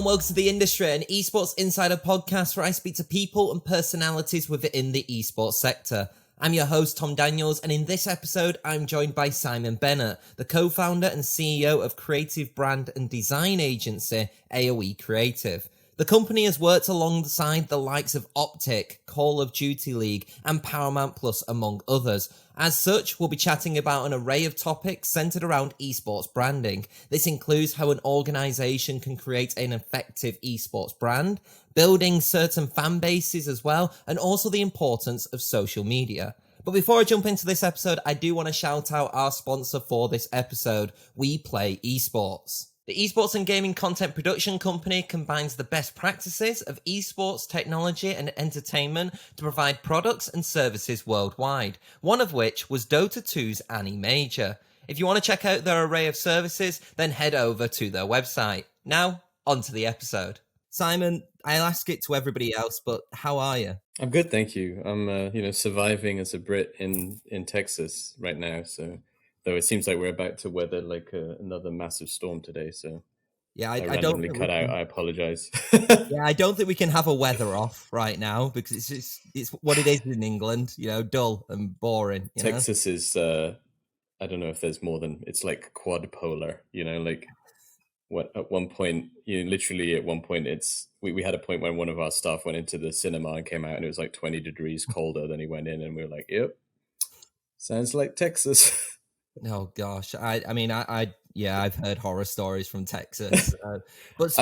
welcome to The Industry, an esports insider podcast where I speak to people and personalities within the esports sector. I'm your host, Tom Daniels, and in this episode, I'm joined by Simon Bennett, the co-founder and CEO of creative brand and design agency AoE Creative. The company has worked alongside the likes of Optic, Call of Duty League, and Paramount Plus, among others. As such, we'll be chatting about an array of topics centered around esports branding. This includes how an organization can create an effective esports brand, building certain fan bases as well, and also the importance of social media. But before I jump into this episode, I do want to shout out our sponsor for this episode, We Play Esports. The esports and gaming content production company combines the best practices of esports, technology, and entertainment to provide products and services worldwide, one of which was Dota 2's Annie Major. If you want to check out their array of services, then head over to their website. Now, on to the episode. Simon, I'll ask it to everybody else, but how are you? I'm good, thank you. I'm, surviving as a Brit in Texas right now, so... Though it seems like we're about to weather like another massive storm today, so yeah, I randomly cut out. I apologize. Yeah, I don't think we can have a weather off right now because it's what it is in England, dull and boring. Texas is I don't know if there's more than it's like quad polar. Like what at one point, literally at one point, we had a point when one of our staff went into the cinema and came out and it was like 20 degrees colder than he went in, and we were like, "Yep, sounds like Texas." Oh gosh, I've heard horror stories from Texas. But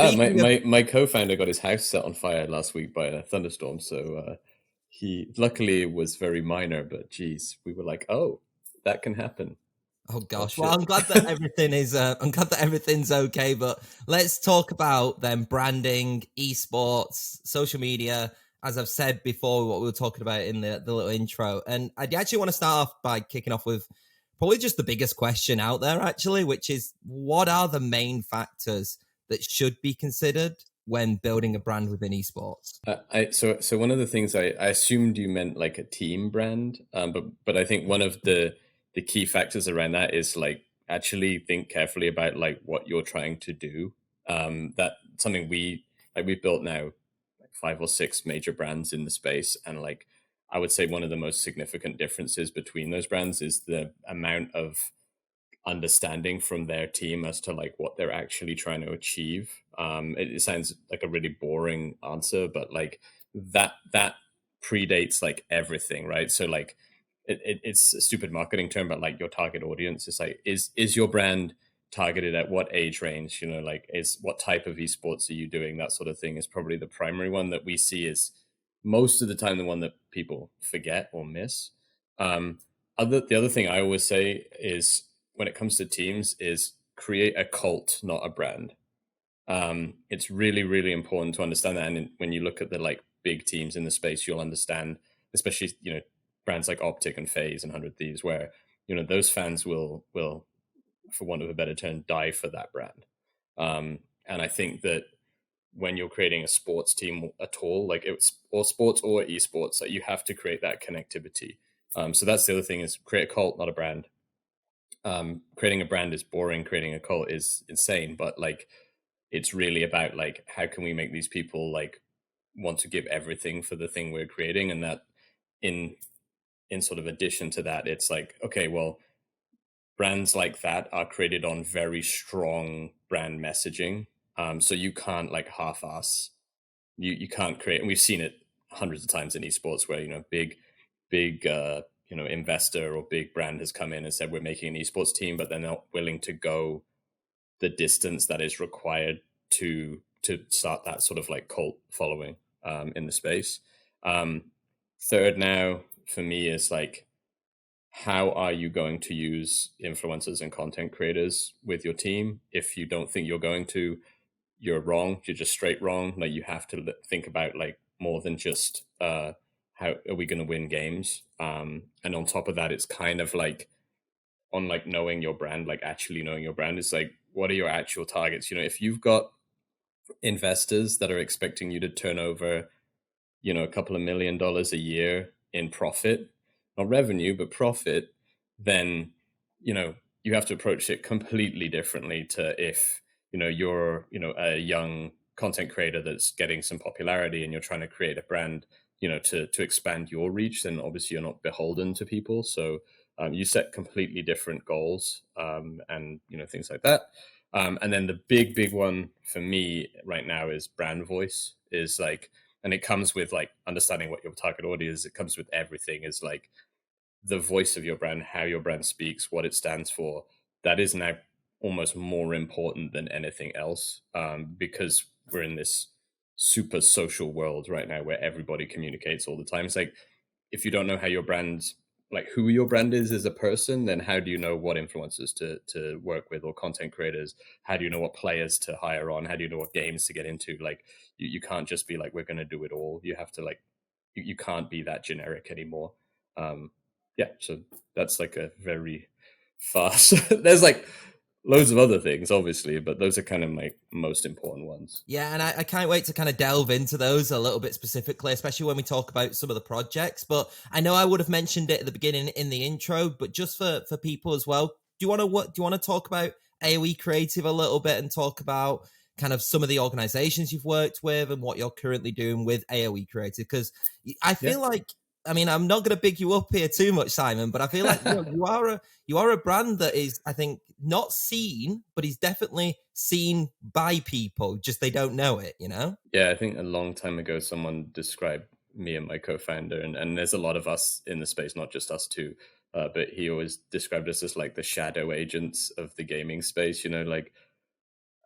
my co-founder got his house set on fire last week by a thunderstorm. So he luckily was very minor, but geez, we were like, oh, that can happen. Oh gosh, well, I'm glad that everything's okay. But let's talk about then branding, esports, social media. As I've said before, what we were talking about in the little intro, and I actually want to start off by kicking off with probably just the biggest question out there, actually, which is what are the main factors that should be considered when building a brand within esports? So one of the things I assumed you meant like a team brand, but I think one of the key factors around that is like actually think carefully about like what you're trying to do. That something we've built now like 5 or 6 major brands in the space, and like I would say one of the most significant differences between those brands is the amount of understanding from their team as to like what they're actually trying to achieve. It sounds like a really boring answer, but like that predates like everything, right? So like it's a stupid marketing term, but like your target audience is like, is your brand targeted at what age range? Like is what type of esports are you doing? That sort of thing is probably the primary one that we see is most of the time the one that people forget or miss. The other thing I always say is when it comes to teams is create a cult, not a brand. It's really, really important to understand that. And when you look at the like big teams in the space, you'll understand, especially, brands like Optic and FaZe and 100 Thieves, where, those fans will, for want of a better term, die for that brand. And I think that when you're creating a sports team at all, like it's or sports or esports, like you have to create that connectivity. So that's the other thing is create a cult, not a brand. Creating a brand is boring. Creating a cult is insane, but like, it's really about like, how can we make these people like want to give everything for the thing we're creating? And that in sort of addition to that, it's like, okay, well, brands like that are created on very strong brand messaging. So you can't like half-ass. You can't create, and we've seen it hundreds of times in esports where big investor or big brand has come in and said we're making an esports team, but they're not willing to go the distance that is required to start that sort of like cult following in the space. Third now for me is like, how are you going to use influencers and content creators with your team? If you don't think you're going to, you're wrong. You're just straight wrong. Like you have to think about like more than just how are we going to win games. And on top of that, it's kind of like on like knowing your brand, like actually knowing your brand is like, what are your actual targets? If you've got investors that are expecting you to turn over, a couple of $1 million a year in profit, not revenue, but profit, then, you have to approach it completely differently to if, you're, a young content creator that's getting some popularity and you're trying to create a brand, to expand your reach, then obviously you're not beholden to people. So you set completely different goals, and things like that. And then the big one for me right now is brand voice. Is like, and it comes with like understanding what your target audience is. It comes with everything. Is like the voice of your brand, how your brand speaks, what it stands for. That is now almost more important than anything else, because we're in this super social world right now where everybody communicates all the time. It's like, if you don't know how your brand, like who your brand is as a person, then how do you know what influencers to work with, or content creators? How do you know what players to hire on? How do you know what games to get into? Like, you can't just be like, we're going to do it all. You have to like, you can't be that generic anymore. Yeah, so that's like a very fast. There's like loads of other things, obviously, but those are kind of my most important ones. Yeah, and I can't wait to kind of delve into those a little bit specifically, especially when we talk about some of the projects. But I know I would have mentioned it at the beginning in the intro, but just for people as well, do you want to talk about AoE Creative a little bit and talk about kind of some of the organizations you've worked with and what you're currently doing with AoE Creative? Because I Yeah. feel like, I mean, I'm not going to big you up here too much, Simon, but I feel like you are a brand that is, I think, not seen, but is definitely seen by people. Just they don't know it, you know? Yeah, I think a long time ago someone described me and my co-founder, and there's a lot of us in the space, not just us two, but he always described us as like the shadow agents of the gaming space. Like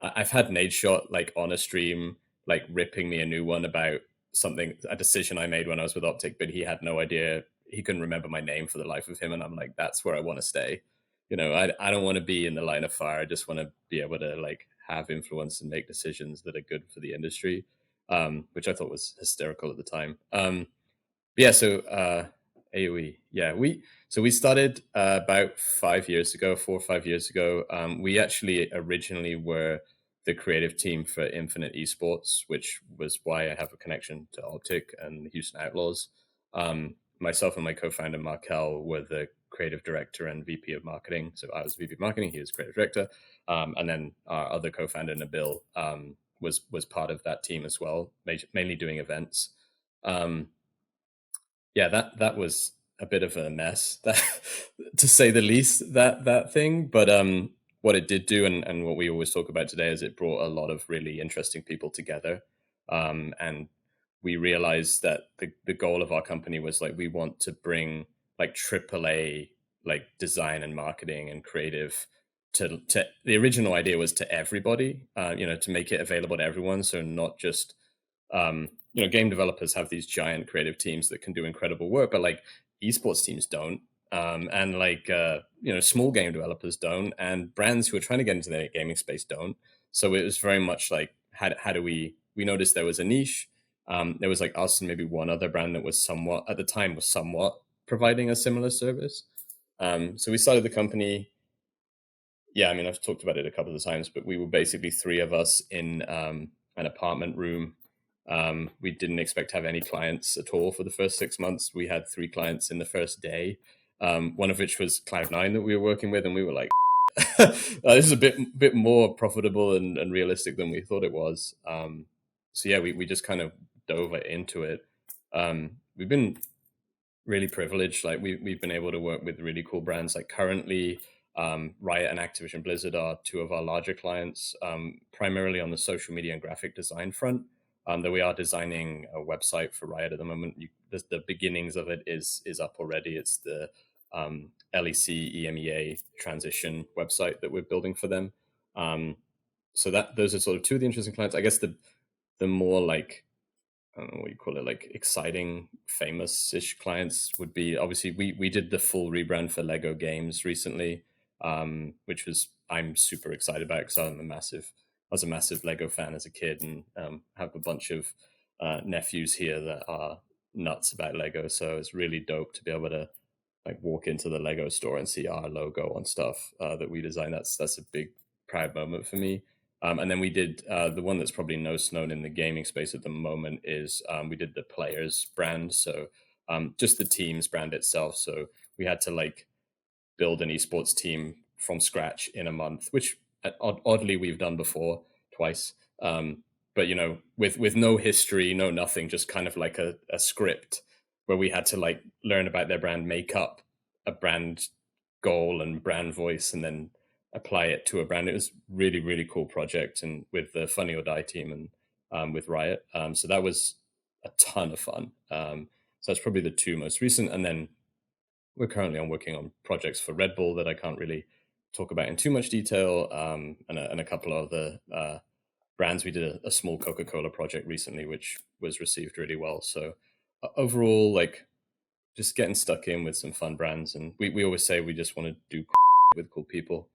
I've had Nate Shot like on a stream, like ripping me a new one about a decision I made when I was with Optic, but he had no idea. He couldn't remember my name for the life of him. And I'm like, that's where I want to stay. I don't want to be in the line of fire. I just want to be able to like have influence and make decisions that are good for the industry, which I thought was hysterical at the time. Yeah, so AoE. Yeah, we started about 5 years ago, 4 or 5 years ago. We actually originally were the creative team for Infinite Esports, which was why I have a connection to Optic and the Houston Outlaws. Myself and my co-founder Markel were the creative director and VP of marketing. So I was VP of marketing, he was creative director, and then our other co-founder Nabil was part of that team as well, mainly doing events. Yeah, that was a bit of a mess, that, to say the least, that thing. But what it did do, and what we always talk about today, is it brought a lot of really interesting people together. And we realized that the goal of our company was like, we want to bring like AAA like design and marketing and creative to the original idea was to everybody, to make it available to everyone. So not just game developers have these giant creative teams that can do incredible work, but like esports teams don't, and like small game developers don't, and brands who are trying to get into the gaming space don't. So it was very much like, how do we noticed there was a niche. There was like us and maybe one other brand that was somewhat, at the time, was somewhat providing a similar service. So we started the company. Yeah, I mean, I've talked about it a couple of times, but we were basically three of us in an apartment room. We didn't expect to have any clients at all for the first 6 months. We had 3 clients in the first day, one of which was Cloud9 that we were working with, and we were like, this is a bit more profitable and realistic than we thought it was. So yeah, we just kind of dove into it. We've been really privileged. Like we've been able to work with really cool brands. Like currently, Riot and Activision Blizzard are 2 of our larger clients, primarily on the social media and graphic design front. Though we are designing a website for Riot at the moment. The beginnings of it is up already. It's the LEC EMEA transition website that we're building for them. So those are sort of 2 of the interesting clients. I guess the more like, I don't know what you call it, like exciting, famous-ish clients would be, obviously we did the full rebrand for Lego Games recently, which I'm super excited about, because I was a massive Lego fan as a kid, and have a bunch of nephews here that are nuts about Lego. So it's really dope to be able to like walk into the Lego store and see our logo on stuff that we designed. That's a big proud moment for me. And then we did the one that's probably most known in the gaming space at the moment is we did the Players brand. So just the team's brand itself. So we had to like build an esports team from scratch in a month, which oddly we've done before twice. but with no history, no nothing, just kind of like a script where we had to like learn about their brand, make up a brand goal and brand voice, and then apply it to a brand. It was really, really cool project, and with the Funny or Die team and with Riot. So that was a ton of fun. So that's probably the two most recent. And then we're currently working on projects for Red Bull that I can't really talk about in too much detail, and a couple of other brands. We did a small Coca-Cola project recently, which was received really well. So overall, like just getting stuck in with some fun brands. And we always say we just want to do with cool people.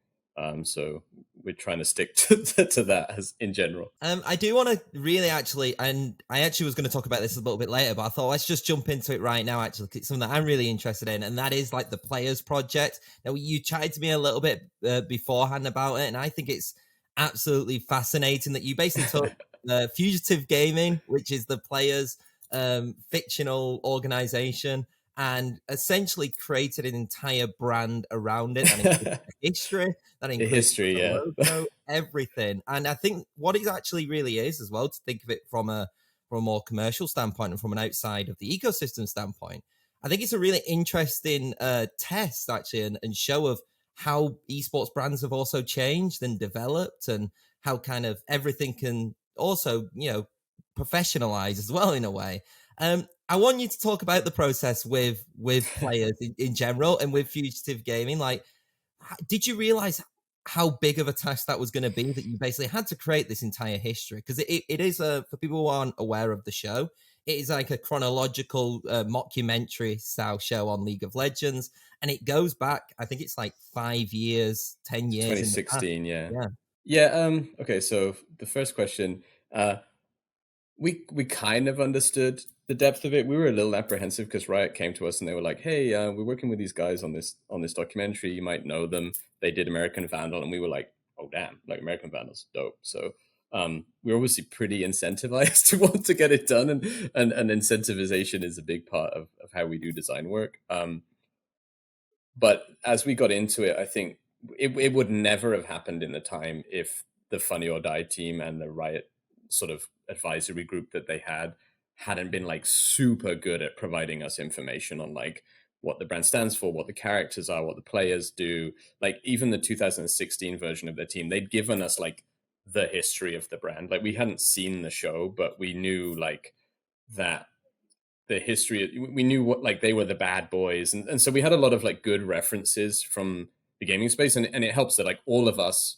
So we're trying to stick to that as in general. I do want to really actually, and I actually was going to talk about this a little bit later, but I thought let's just jump into it right now, actually, 'cause it's something that I'm really interested in, and that is like the Players Project. Now, you chatted to me a little bit beforehand about it, and I think it's absolutely fascinating that you basically took Fugitive Gaming, which is the Players fictional organization, and essentially created an entire brand around it. That includes the history, that The includes history, the yeah. logo, everything. And I think what it actually really is as well, to think of it from a more commercial standpoint and from an outside of the ecosystem standpoint, I think it's a really interesting test actually, and show of how esports brands have also changed and developed, and how kind of everything can also, professionalize as well in a way. I want you to talk about the process with players in general and with Fugitive Gaming. Like, did you realize how big of a task that was going to be, that you basically had to create this entire history? Because it is for people who aren't aware of the show, it is like a chronological mockumentary style show on League of Legends, and it goes back, I think it's like 5 years, 10 years in the past. 2016, yeah. Yeah. Yeah, okay, so the first question, we kind of understood the depth of it. We were a little apprehensive because Riot came to us and they were like, "Hey, we're working with these guys on this documentary. You might know them. They did American Vandal," and we were like, "Oh damn, like American Vandal's dope." So we're obviously pretty incentivized to want to get it done, and incentivization is a big part of how we do design work. But as we got into it, I think it would never have happened in the time if the Funny or Die team and the Riot sort of advisory group that they hadn't been like super good at providing us information on like what the brand stands for, what the characters are, what the players do. Like even the 2016 version of their team, they'd given us like the history of the brand. Like we hadn't seen the show, but we knew like that the history, we knew what, like they were the bad boys, and so we had a lot of like good references from the gaming space, and it helps that like all of us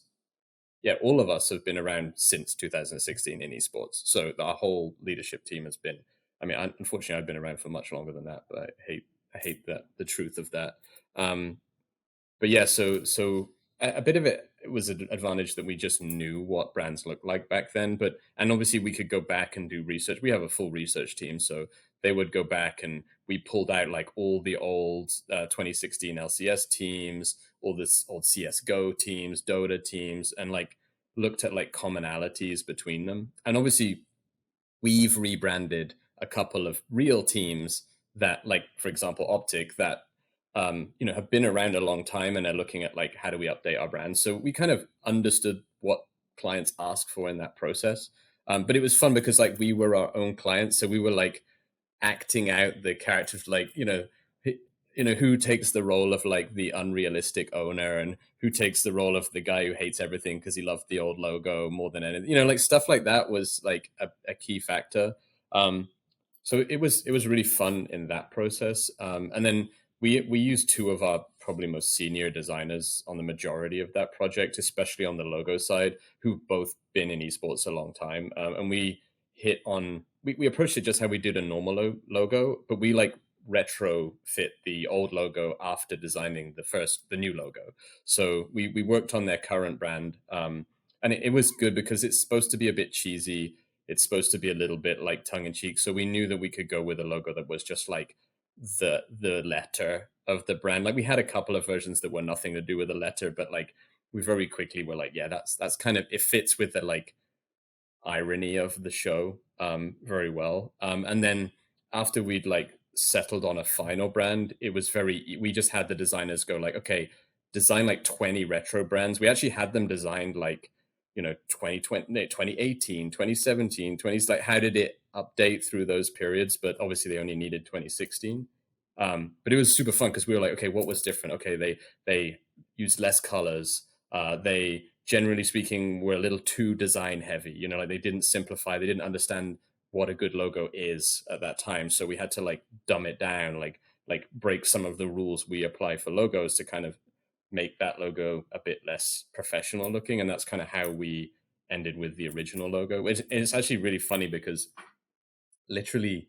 have been around since 2016 in esports. So our whole leadership team has been, I mean, unfortunately I've been around for much longer than that, but I hate that, the truth of that. But yeah, so a bit of it was an advantage that we just knew what brands looked like back then. And obviously we could go back and do research. We have a full research team, so they would go back and we pulled out like all the old 2016 LCS teams, all this old CS:GO teams, Dota teams, and like looked at like commonalities between them. And obviously we've rebranded a couple of real teams that, like for example Optic, that have been around a long time and are looking at like how do we update our brand. So we kind of understood what clients ask for in that process. But it was fun because like we were our own clients, so we were like acting out the characters, like who takes the role of like the unrealistic owner, and who takes the role of the guy who hates everything because he loved the old logo more than anything. Like stuff like that was like a key factor. So it was really fun in that process. And then we used two of our probably most senior designers on the majority of that project, especially on the logo side, who've both been in esports a long time. And we approached it just how we did a normal logo, but we like retrofit the old logo after designing the new logo. So we worked on their current brand, and it was good because it's supposed to be a bit cheesy. It's supposed to be a little bit like tongue in cheek. So we knew that we could go with a logo that was just like the letter of the brand. Like we had a couple of versions that were nothing to do with the letter, but like we very quickly were like, yeah, that's kind of, it fits with the like irony of the show very well. And then after we'd like settled on a final brand, it was we just had the designers go like, okay, design like 20 retro brands. We actually had them designed like 2020, no, 2018, 2017, 20, like how did it update through those periods? But obviously they only needed 2016. But it was super fun because we were like, okay, what was different? Okay, they used less colors. They generally speaking were a little too design heavy. Like they didn't simplify. They didn't understand what a good logo is at that time. So we had to like dumb it down, like break some of the rules we apply for logos to kind of make that logo a bit less professional looking. And that's kind of how we ended with the original logo. It's actually really funny because literally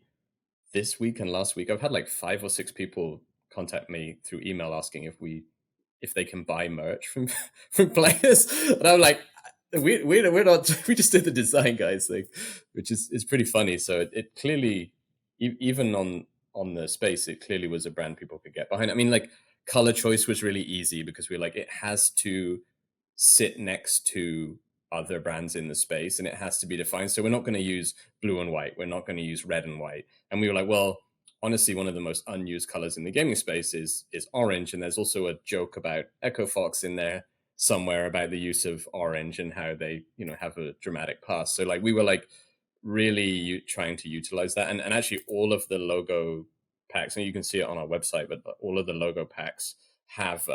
this week and last week, I've had like 5 or 6 people contact me through email asking if they can buy merch from from players, and I'm like, we're not. We just did the design, guys, thing, which is pretty funny. So it clearly, even on the space, it clearly was a brand people could get behind. I mean, like color choice was really easy because we're like, it has to sit next to other brands in the space and it has to be defined. So we're not going to use blue and white. We're not going to use red and white. And we were like, well, honestly, one of the most unused colors in the gaming space is orange. And there's also a joke about Echo Fox in there somewhere about the use of orange and how they, have a dramatic past. So like we were like really trying to utilize that. And actually all of the logo packs, and you can see it on our website, but all of the logo packs have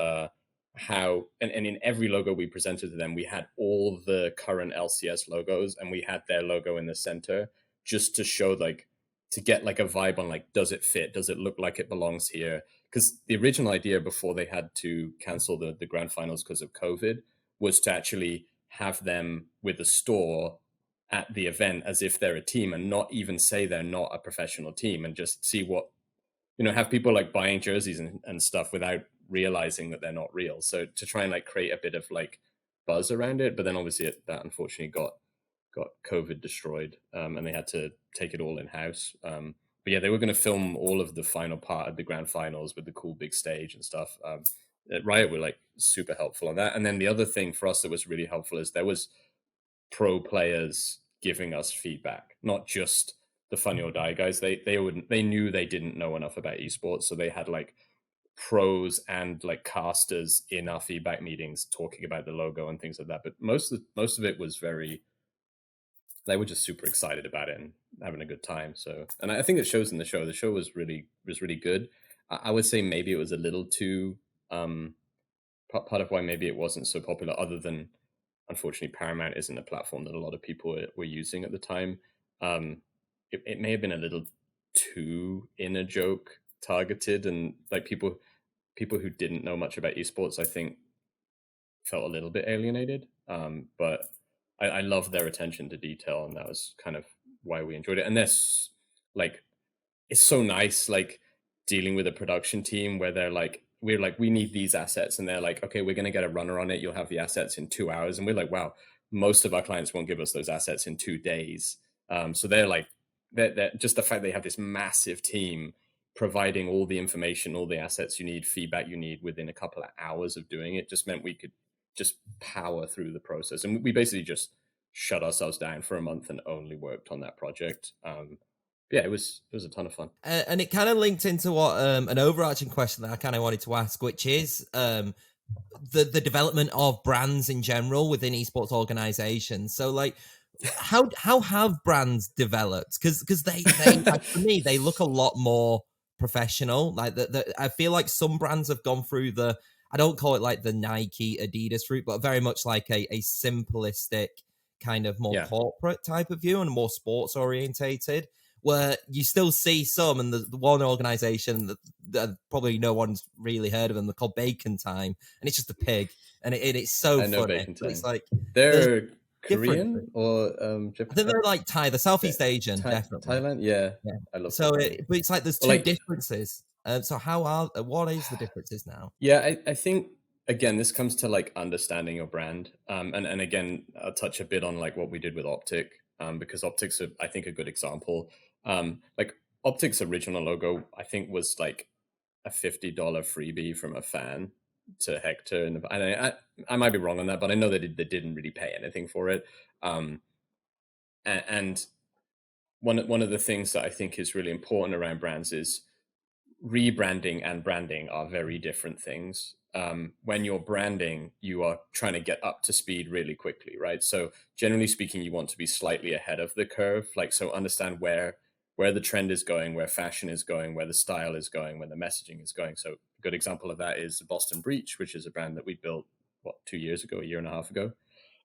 how and in every logo we presented to them, we had all the current LCS logos and we had their logo in the center just to show like to get like a vibe on like, does it fit? Does it look like it belongs here? Because the original idea before they had to cancel the grand finals because of COVID was to actually have them with a store at the event as if they're a team and not even say they're not a professional team and just see what, have people like buying jerseys and stuff without realizing that they're not real. So to try and like create a bit of like buzz around it, but then obviously that unfortunately got COVID destroyed, and they had to take it all in house. But yeah, they were going to film all of the final part of the grand finals with the cool big stage and stuff. Riot were like super helpful on that. And then the other thing for us that was really helpful is there was pro players giving us feedback, not just the Funny or Die guys. They knew they didn't know enough about esports, so they had like pros and like casters in our feedback meetings talking about the logo and things like that. But most of it was they were just super excited about it and having a good time. So, and I think it shows in the show. The show was really good. I would say maybe it was a little too part of why maybe it wasn't so popular, other than unfortunately Paramount isn't a platform that a lot of people were using at the time. It may have been a little too in a joke targeted, and like people who didn't know much about esports, I think, felt a little bit alienated. But I love their attention to detail, and that was kind of why we enjoyed it. And this, like, it's so nice, like dealing with a production team where we're like, we need these assets, and they're like, okay, we're going to get a runner on it. You'll have the assets in 2 hours, and we're like, wow, most of our clients won't give us those assets in 2 days. So they're like, they're just the fact they have this massive team providing all the information, all the assets you need, feedback you need within a couple of hours of doing it just meant we could just power through the process. And we basically just shut ourselves down for a month and only worked on that project. Yeah, it was a ton of fun. And it kind of linked into what an overarching question that I kind of wanted to ask, which is the development of brands in general within esports organizations. So like, how have brands developed? Because they like, for me, they look a lot more professional. Like I feel like some brands have gone through I don't call it like the Nike, Adidas route, but very much like a simplistic kind of more corporate type of view and more sports orientated, where you still see some, and the one organization that probably no one's really heard of them, they're called Bacon Time, and it's just a pig, and it's so I know funny. Bacon Time. It's like they're Korean or I think they're like Thai, the Southeast Asian, definitely. Thailand, yeah. I love so but it's like there's two differences. So what is the differences now? Yeah, I think again this comes to like understanding your brand. And again, I'll touch a bit on like what we did with Optic, because Optic's I think a good example. Like Optic's original logo, I think, was like a $50 freebie from a fan to Hector, and I might be wrong on that, but I know that they didn't really pay anything for it. And one of the things that I think is really important around brands is rebranding and branding are very different things. When you're branding, you are trying to get up to speed really quickly, right? So generally speaking, you want to be slightly ahead of the curve, like so understand where the trend is going, where fashion is going, where the style is going, where the messaging is going. So a good example of that is Boston Breach, which is a brand that we built 2 years ago, a year and a half ago.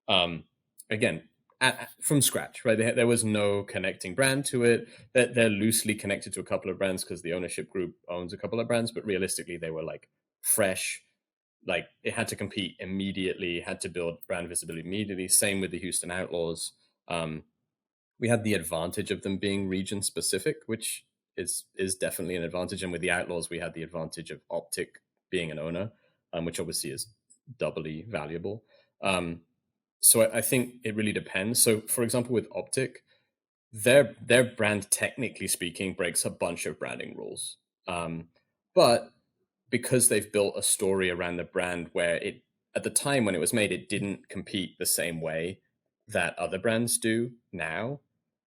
Um, Again, from scratch, right? There was no connecting brand to it. They're loosely connected to a couple of brands because the ownership group owns a couple of brands, but realistically, they were like fresh. Like it had to compete immediately, had to build brand visibility immediately. Same with the Houston Outlaws. We had the advantage of them being region specific, which is definitely an advantage. And with the Outlaws, we had the advantage of Optic being an owner, which obviously is doubly valuable. So I think it really depends. So for example, with Optic, their brand, technically speaking, breaks a bunch of branding rules. But because they've built a story around the brand where it, at the time when it was made, it didn't compete the same way that other brands do now,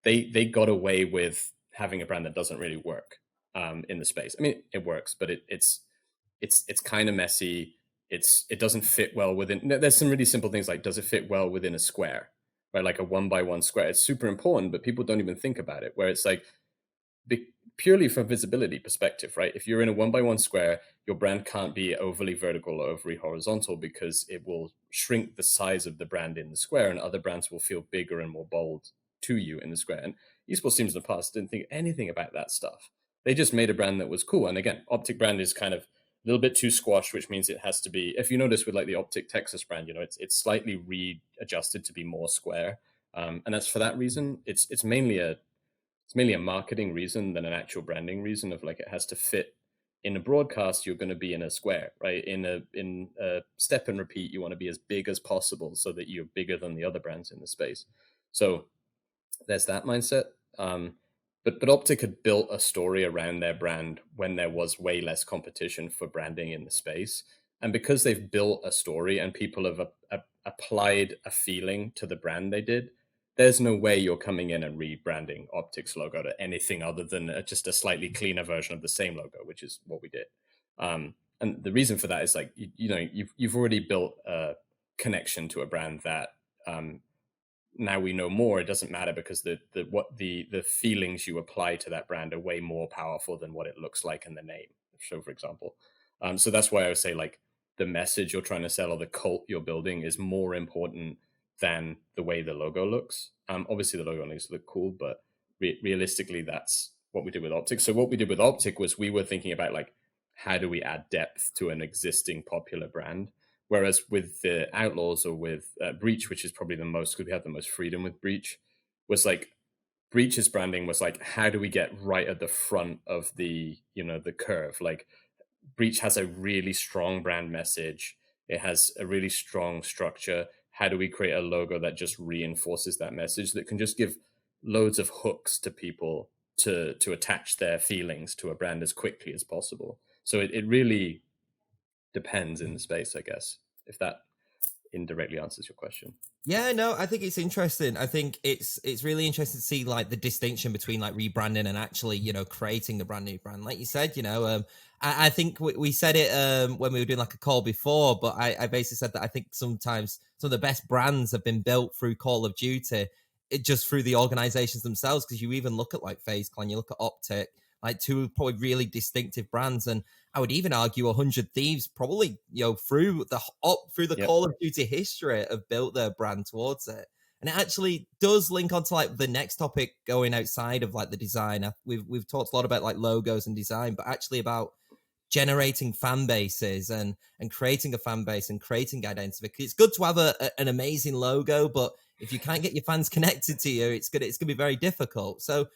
they got away with having a brand that doesn't really work in the space. I mean, it works, but it's kind of messy. It doesn't fit well within. There's some really simple things like, does it fit well within a square, right? Like a 1x1 square. It's super important, but people don't even think about it. Where it's like, purely from visibility perspective, right? If you're in a 1x1 square, your brand can't be overly vertical or overly horizontal because it will shrink the size of the brand in the square, and other brands will feel bigger and more bold to you in the square. And esports teams in the past didn't think anything about that stuff. They just made a brand that was cool. And again, Optic brand is kind of a little bit too squashed, which means it has to be. If you notice with like the Optic Texas brand, it's slightly readjusted to be more square, and that's for that reason. It's mainly a marketing reason than an actual branding reason of like it has to fit. In a broadcast, you're going to be in a square, right? In a step and repeat, you want to be as big as possible so that you're bigger than the other brands in the space. So there's that mindset. But Optic had built a story around their brand when there was way less competition for branding in the space, and because they've built a story and people have applied a feeling to the brand they did, there's no way you're coming in and rebranding Optic's logo to anything other than just a slightly cleaner version of the same logo, which is what we did. And the reason for that is like you've already built a connection to a brand that now we know more. It doesn't matter because the feelings you apply to that brand are way more powerful than what it looks like in the name. So, for example, so that's why I would say like the message you're trying to sell or the cult you're building is more important than the way the logo looks. Obviously, the logo needs to look cool, but realistically, that's what we did with Optic. So, what we did with Optic was we were thinking about like how do we add depth to an existing popular brand. Whereas with the Outlaws or with Breach, which is probably the most, because we had the most freedom with Breach, was like Breach's branding was like, how do we get right at the front of the curve? Like Breach has a really strong brand message. It has a really strong structure. How do we create a logo that just reinforces that message, that can just give loads of hooks to people to attach their feelings to a brand as quickly as possible? So it really depends in the space, I guess, if that indirectly answers your question. Yeah, no, I think it's interesting. I think it's really interesting to see like the distinction between like rebranding and actually, creating a brand new brand. Like you said, I think we said it when we were doing like a call before, but I basically said that I think sometimes some of the best brands have been built through Call of Duty, just through the organizations themselves. Because you even look at like FaZe Clan, you look at Optic, like two probably really distinctive brands, and I would even argue 100 Thieves probably, through the Yep. Call of Duty history have built their brand towards it. And it actually does link onto like the next topic going outside of like the design. We've talked a lot about like logos and design, but actually about generating fan bases and creating a fan base and creating identity. It's good to have an amazing logo, but if you can't get your fans connected to you, it's gonna be very difficult. So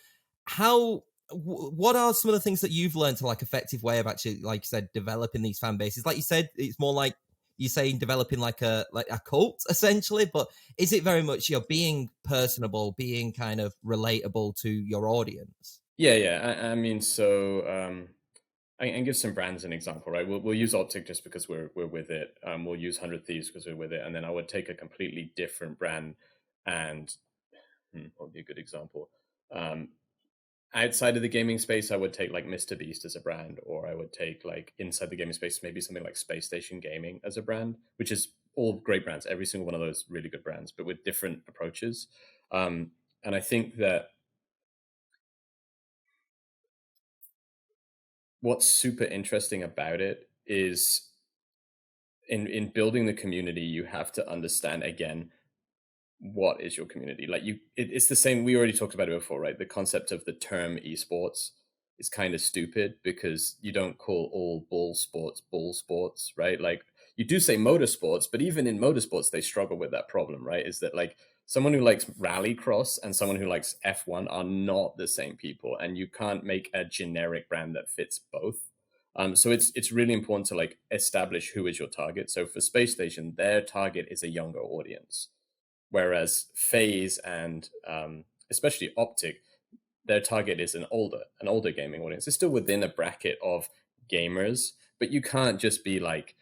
what are some of the things that you've learned to like effective way of actually, like you said, developing these fan bases? Like you said, it's more like you're saying developing like a cult essentially, but is it very much being personable, being kind of relatable to your audience? Yeah. I mean, so I can give some brands an example, right? We'll use Optic just because we're with it. We'll use 100 Thieves because we're with it, and then I would take a completely different brand and what would be a good example? outside of the gaming space, I would take like Mr. Beast as a brand, or I would take like inside the gaming space, maybe something like Space Station Gaming as a brand, which is all great brands, every single one of those really good brands, but with different approaches. And I think that what's super interesting about it is in building the community, you have to understand again what is your community like. It's the same, we already talked about it before, right? The concept of the term esports is kind of stupid because you don't call all bull sports, right? Like you do say motorsports, but even in motorsports they struggle with that problem, right? Is that like someone who likes rallycross and someone who likes F1 are not the same people, and you can't make a generic brand that fits both. So it's really important to like establish who is your target. So for Space Station, their target is a younger audience, whereas Phase and especially Optic, their target is an older gaming audience. It's still within a bracket of gamers, but you can't just be like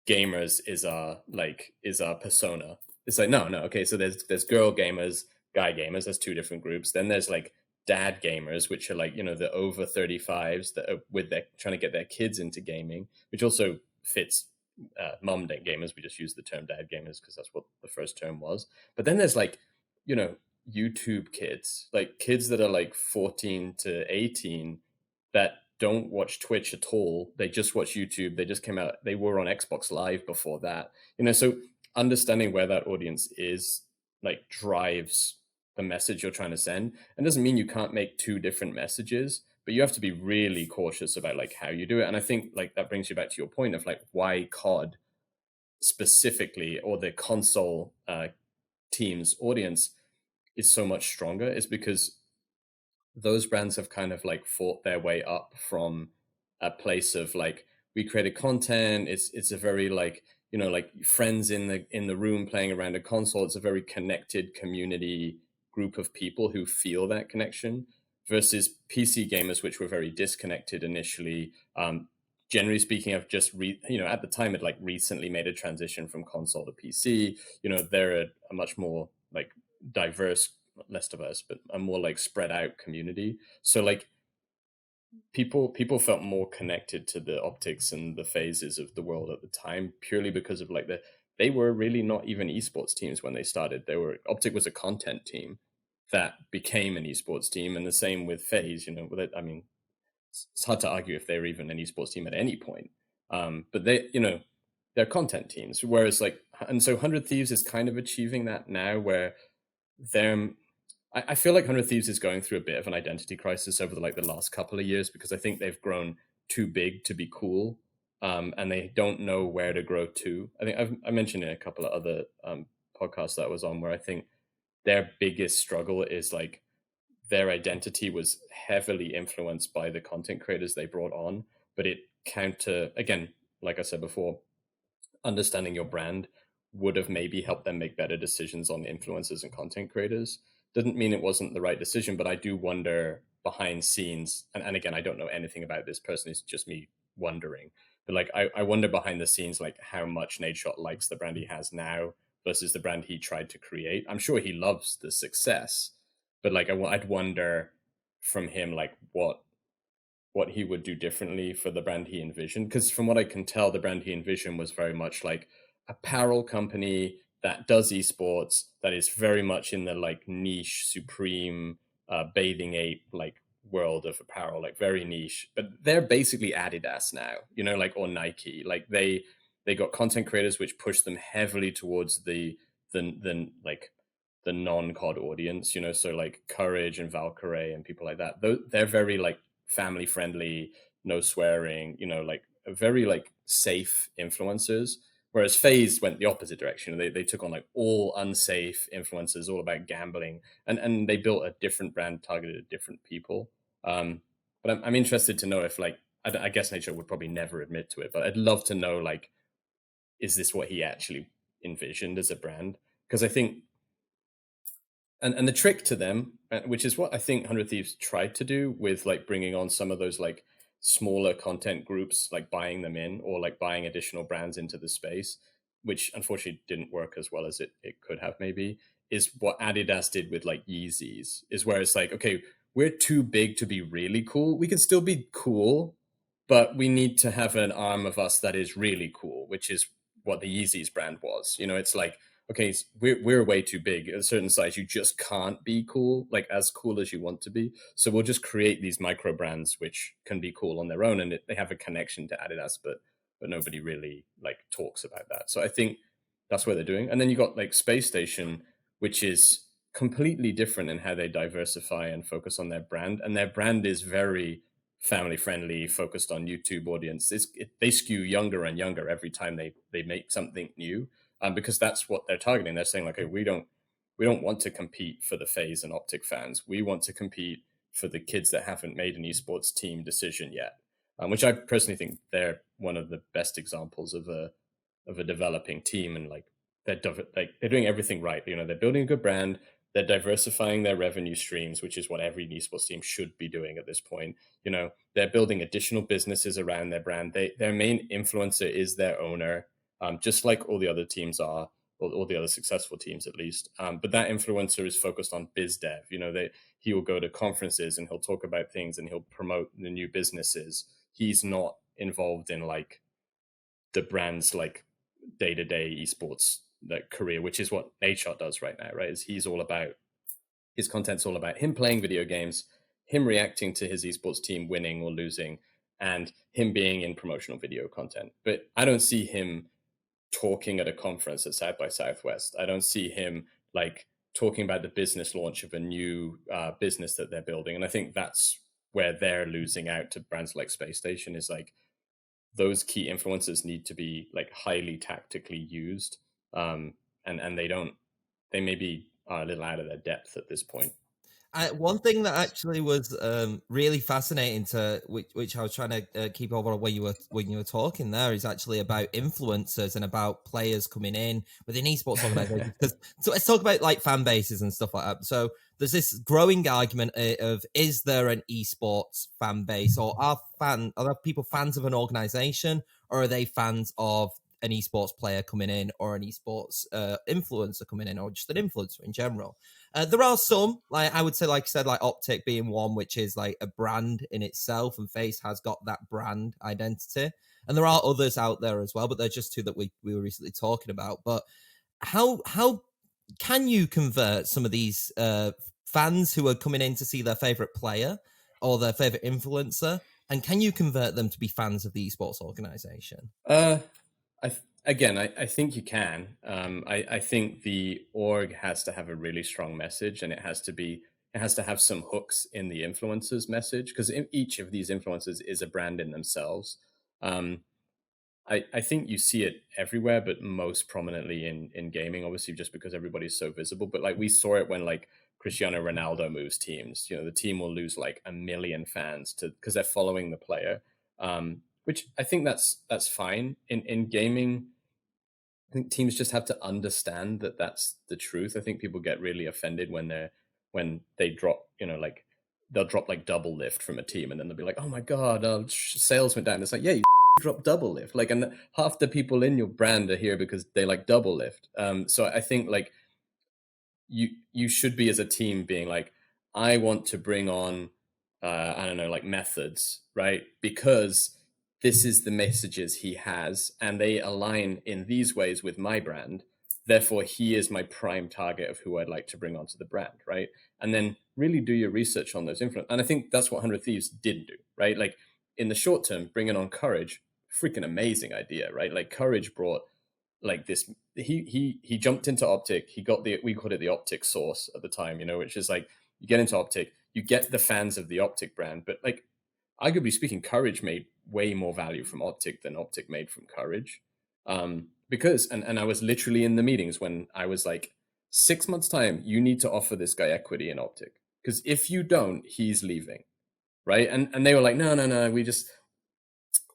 gamers is our persona. It's like no, okay. So there's girl gamers, guy gamers. There's two different groups. Then there's like dad gamers, which are like the over 35s that are with their trying to get their kids into gaming, which also fits mom gamers. We just use the term dad gamers because that's what the first term was. But then there's like YouTube kids, like kids that are like 14 to 18 that don't watch Twitch at all. They just watch YouTube. They just came out. They were on Xbox Live before that. So understanding where that audience is like drives the message you're trying to send. And doesn't mean you can't make two different messages, but you have to be really cautious about like how you do it. And I think like that brings you back to your point of like why COD specifically, or the console team's audience is so much stronger, is because those brands have kind of like fought their way up from a place of like, we created content. It's a very like like friends in the room playing around a console. It's a very connected community group of people who feel that connection, versus PC gamers, which were very disconnected initially. Generally speaking, I've just at the time it like recently made a transition from console to PC. They're a much more like diverse, less diverse, but a more like spread out community. So like people felt more connected to the optics and the phases of the world at the time, purely because of like they were really not even esports teams when they started. Optic was a content team that became an esports team, and the same with Phase. I mean, it's hard to argue if they were even an esports team at any point. But they're content teams. Whereas like, and so 100 Thieves is kind of achieving that now, where they're I feel like 100 Thieves is going through a bit of an identity crisis over the last couple of years, because I think they've grown too big to be cool, and they don't know where to grow to. I think I mentioned in a couple of other podcasts that I was on, where I think their biggest struggle is like their identity was heavily influenced by the content creators they brought on, but it again, like I said before, understanding your brand would have maybe helped them make better decisions on influencers and content creators. Doesn't mean it wasn't the right decision, but I do wonder behind scenes, and again, I don't know anything about this person, it's just me wondering. But like I wonder behind the scenes like how much Nadeshot likes the brand he has now versus the brand he tried to create. I'm sure he loves the success, but like I'd wonder from him like what he would do differently for the brand he envisioned. Because from what I can tell, the brand he envisioned was very much like apparel company that does esports, that is very much in the like niche supreme bathing ape like world of apparel, like very niche. But they're basically Adidas now, like, or Nike. Like they got content creators which push them heavily towards like the non-COD audience, so like Courage and Valkyrie and people like that. They're very like family friendly, no swearing, like very like safe influencers. Whereas FaZe went the opposite direction. They took on like all unsafe influencers, all about gambling, and they built a different brand targeted at different people. But I'm interested to know if like, I guess Nature would probably never admit to it, but I'd love to know like, is this what he actually envisioned as a brand? Because I think, and the trick to them, which is what I think 100 Thieves tried to do with like bringing on some of those like smaller content groups, like buying them in, or like buying additional brands into the space, which unfortunately didn't work as well as it could have maybe, is what Adidas did with like Yeezys, is where it's like, okay, we're too big to be really cool. We can still be cool, but we need to have an arm of us that is really cool, which is what the Yeezys brand was. It's like, okay, we're way too big. At a certain size, you just can't be cool, like as cool as you want to be. So we'll just create these micro brands which can be cool on their own, and they have a connection to Adidas, but nobody really like talks about that. So I think that's what they're doing. And then you got like Space Station, which is completely different in how they diversify and focus on their brand. And their brand is very family friendly, focused on YouTube audience. They skew younger and younger every time they make something new, because that's what they're targeting. They're saying like, hey, we don't want to compete for the FaZe and Optic fans. We want to compete for the kids that haven't made an esports team decision yet, which I personally think they're one of the best examples of a developing team. And like they're doing everything right. They're building a good brand. They're diversifying their revenue streams, which is what every esports team should be doing at this point. They're building additional businesses around their brand. Their main influencer is their owner, just like all the other teams are, or all the other successful teams at least. But that influencer is focused on biz dev. He will go to conferences and he'll talk about things and he'll promote the new businesses. He's not involved in like the brand's like day-to-day esports like career, which is what Nadeshot does right now, right? His content's all about him playing video games, him reacting to his esports team winning or losing, and him being in promotional video content. But I don't see him talking at a conference at South by Southwest. I don't see him like talking about the business launch of a new business that they're building. And I think that's where they're losing out to brands like Space Station, is like those key influencers need to be like highly tactically used. And they maybe are a little out of their depth at this point. One thing that actually was really fascinating which I was trying to keep over when you were talking there, is actually about influencers and about players coming in within esports organizations. So let's talk about like fan bases and stuff like that. So there's this growing argument of, is there an esports fan base, or are there people fans of an organization, or are they fans of an esports player coming in, or an esports influencer coming in, or just an influencer in general? There are some, like I would say, like I said, like Optic being one, which is like a brand in itself, and FaZe has got that brand identity. And there are others out there as well, but they're just two that we were recently talking about. But how can you convert some of these fans who are coming in to see their favorite player or their favorite influencer, and can you convert them to be fans of the esports organization? I think you can. I think the org has to have a really strong message, and it has to have some hooks in the influencers' message, because each of these influencers is a brand in themselves. I think you see it everywhere, but most prominently in gaming, obviously, just because everybody's so visible. But like we saw it when like Cristiano Ronaldo moves teams. The team will lose like 1 million fans because they're following the player. Which I think that's fine. In gaming, I think teams just have to understand that that's the truth. I think people get really offended when they drop, like they'll drop like double lift from a team, and then they'll be like, "Oh my god, sales went down." It's like, yeah, you drop double lift, like, and half the people in your brand are here because they like double lift. So I think like you should be, as a team, being like, I want to bring on I don't know, like methods, right? Because this is the messages he has, and they align in these ways with my brand. Therefore, he is my prime target of who I'd like to bring onto the brand, right? And then really do your research on those influence. And I think that's what 100 Thieves did do, right? Like in the short term, bringing on Courage, freaking amazing idea, right? Like Courage brought like this. He jumped into Optic. He got we called it the Optic source at the time, which is like you get into Optic, you get the fans of the Optic brand, but like arguably speaking, Courage made way more value from Optic than Optic made from Courage. Because and I was literally in the meetings when I was like, 6 months time, you need to offer this guy equity in Optic, because if you don't, he's leaving, right? And they were like, no, we just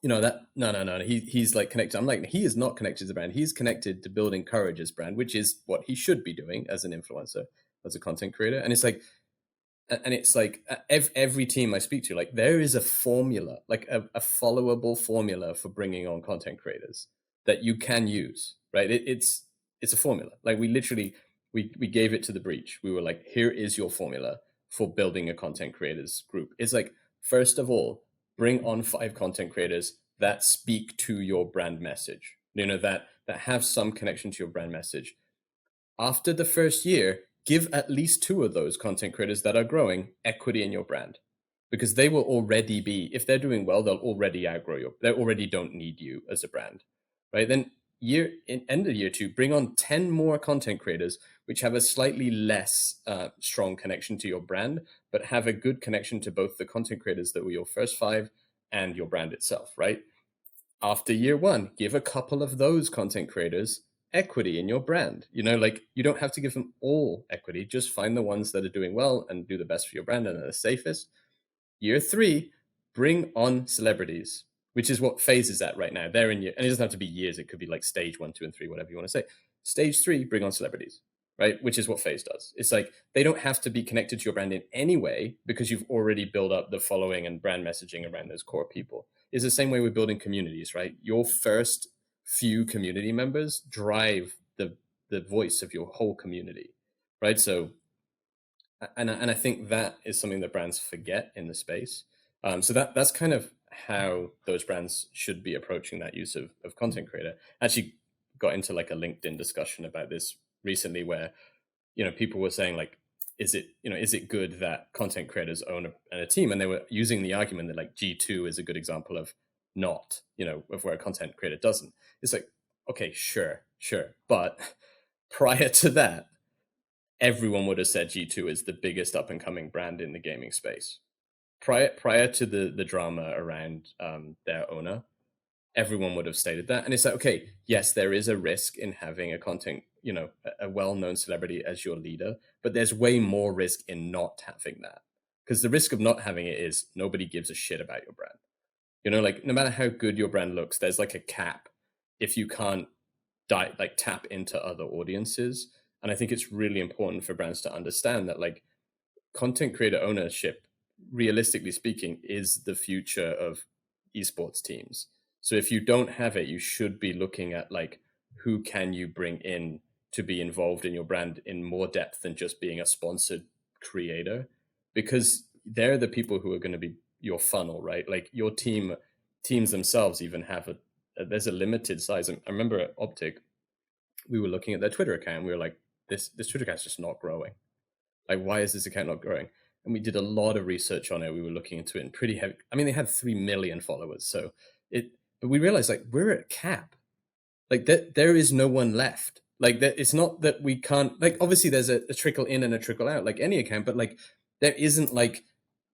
that no, he's like connected. I'm like, he is not connected to the brand. He's connected to building Courage's brand, which is what he should be doing as an influencer, as a content creator. And it's like every team I speak to, like there is a formula, like a followable formula for bringing on content creators that you can use, right? It's a formula. Like we literally we gave it to the breach. We were like, here is your formula. for building a content creators group is like, first of all, bring on 5 content creators that speak to your brand message, that have some connection to your brand message. After the first year, give at least 2 of those content creators that are growing equity in your brand, because they will already be, if they're doing well, they'll already outgrow you. They already don't need you as a brand, right? Then end of year 2, bring on 10 more content creators which have a slightly less strong connection to your brand, but have a good connection to both the content creators that were your first 5 and your brand itself, right? After year 1, give a couple of those content creators equity in your brand. Like, you don't have to give them all equity, just find the ones that are doing well and do the best for your brand and are the safest. Year 3, bring on celebrities, which is what phase is at right now. They're in year, and it doesn't have to be years. It could be like stage 1, 2, and 3, whatever you want to say. Stage 3, bring on celebrities, right? Which is what phase does. It's like, they don't have to be connected to your brand in any way because you've already built up the following and brand messaging around those core people. It's the same way with building communities, right? Your first few community members drive the voice of your whole community, right? So, and I think that is something that brands forget in the space. So that's kind of how those brands should be approaching that use of content creator. Actually got into like a LinkedIn discussion about this recently, where people were saying like, is it good that content creators own a team? And they were using the argument that like G2 is a good example of not, of where a content creator doesn't. It's like, okay, sure, but prior to that, everyone would have said G2 is the biggest up and coming brand in the gaming space. Prior to the drama around their owner, everyone would have stated that. And it's like, okay, yes, there is a risk in having a well-known celebrity as your leader, but there's way more risk in not having that. Because the risk of not having it is nobody gives a shit about your brand. Like, no matter how good your brand looks, there's like a cap if you can't tap into other audiences. And I think it's really important for brands to understand that like content creator ownership, realistically speaking, is the future of esports teams. So if you don't have it, you should be looking at like, who can you bring in to be involved in your brand in more depth than just being a sponsored creator, because they're the people who are going to be your funnel, right? Like your teams themselves even have there's a limited size. I remember at Optic, we were looking at their Twitter account. And we were like, this Twitter account's just not growing. Like, why is this account not growing? And we did a lot of research on it. We were looking into it in pretty heavy. I mean, they had 3 million followers. But we realized like we're at cap. Like that, there is no one left. Like that, it's not that we can't. Like obviously, there's a trickle in and a trickle out, like any account. But like there isn't like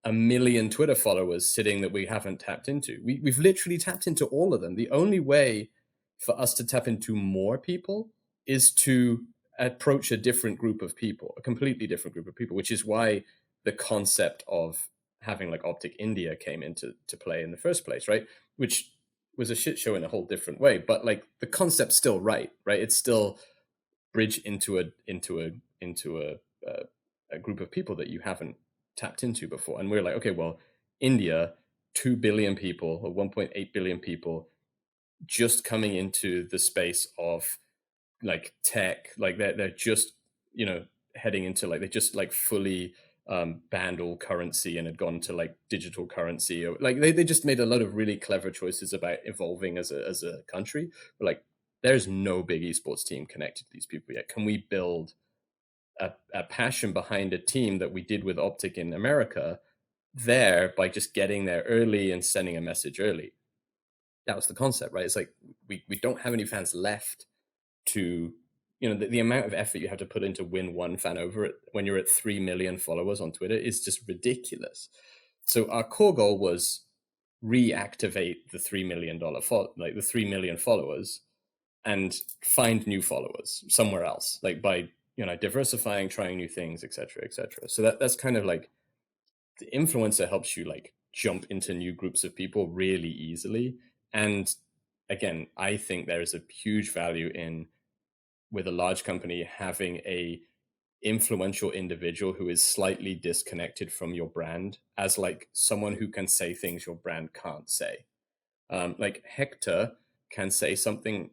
1 million Twitter followers sitting that we haven't tapped into. We've literally tapped into all of them. The only way for us to tap into more people is to approach a different group of people, a completely different group of people, which is why the concept of having like Optic India came into play in the first place, right? Which was a shit show in a whole different way, but like the concept's still right? It's still bridge into a group of people that you haven't tapped into before. And we're like, okay, well, India, 2 billion people or 1.8 billion people just coming into the space of like tech, like they're just heading into like they just like fully banned all currency and had gone to like digital currency, or like they just made a lot of really clever choices about evolving as a country. But like there's no big esports team connected to these people yet. Can we build a passion behind a team that we did with Optic in America there by just getting there early and sending a message early? That was the concept, right? It's like we don't have any fans left to the amount of effort you have to put in to win one fan over it when you're at 3 million followers on Twitter is just ridiculous. So our core goal was reactivate the $3 million like the 3 million followers and find new followers somewhere else, like by diversifying, trying new things, etc., etc. So that's kind of like the influencer helps you like jump into new groups of people really easily. And again, I think there is a huge value in, with a large company, having a influential individual who is slightly disconnected from your brand as like someone who can say things your brand can't say. Like Hector can say something